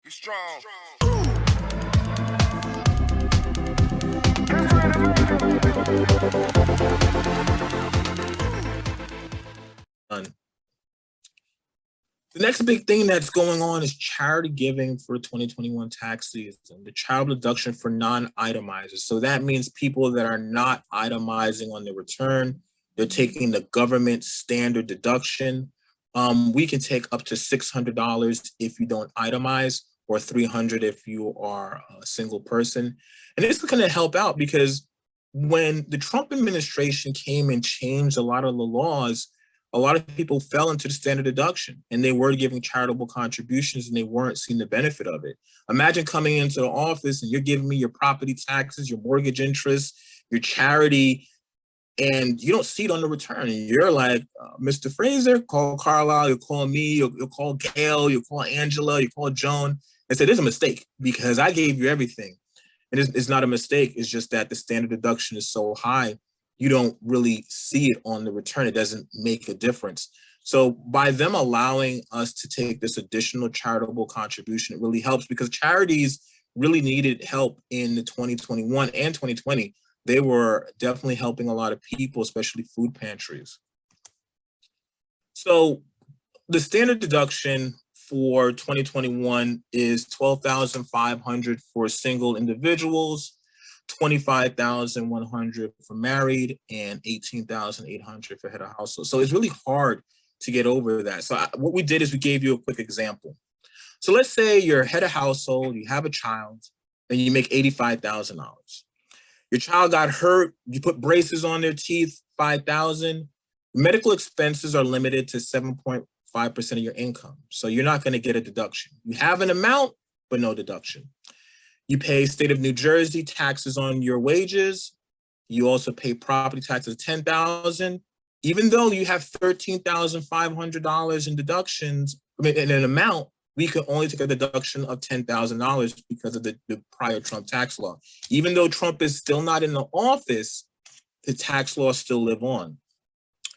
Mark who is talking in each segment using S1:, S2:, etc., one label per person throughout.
S1: Be strong.
S2: The next big thing that's going on is charity giving for 2021 tax season, the child deduction for non-itemizers. So that means people that are not itemizing on their return, they're taking the government standard deduction. We can take up to $600 if you don't itemize, or $300 if you are a single person. And this is going to help out because when the Trump administration came and changed a lot of the laws, a lot of people fell into the standard deduction and they were giving charitable contributions and they weren't seeing the benefit of it. Imagine coming into the office and you're giving me your property taxes, your mortgage interest, your charity, and you don't see it on the return. And you're like, Mr. Fraser, call Carlisle, you'll call me, you'll call Gail, you'll call Angela, you call Joan, and say, there's a mistake because I gave you everything. And it's not a mistake, it's just that the standard deduction is so high, you don't really see it on the return. It doesn't make a difference. So by them allowing us to take this additional charitable contribution, it really helps because charities really needed help in the 2021 and 2020. They were definitely helping a lot of people, especially food pantries. So the standard deduction for 2021 is $12,500 for single individuals, $25,100 for married, and $18,800 for head of household. So it's really hard to get over that. So what we did is we gave you a quick example. So let's say you're head of household, you have a child, and you make $85,000. Your child got hurt, you put braces on their teeth, $5,000. Medical expenses are limited to 7.5% of your income. So you're not going to get a deduction. You have an amount, but no deduction. You pay state of New Jersey taxes on your wages. You also pay property taxes of $10,000. Even though you have $13,500 in deductions, in an amount, we could only take a deduction of $10,000 because of the prior Trump tax law. Even though Trump is still not in the office, the tax laws still live on.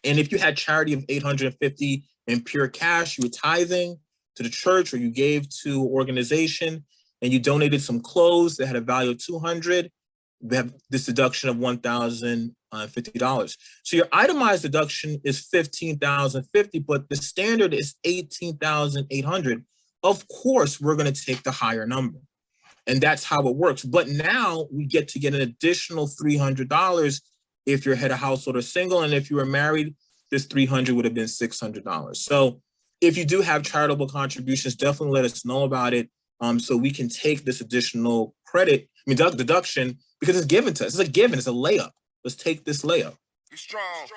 S2: And if you had charity of $850 in pure cash, you were tithing to the church or you gave to an organization, and you donated some clothes that had a value of $200, we have this deduction of $1,050. So your itemized deduction is $15,050, but the standard is $18,800. Of course, we're going to take the higher number, and that's how it works. But now we get to get an additional $300 if you're head of household or single, and if you were married, this $300 would have been $600. So if you do have charitable contributions, definitely let us know about it. So we can take this additional deduction because it's given to us. It's a given, it's a layup. Let's take this layup.
S1: Be strong.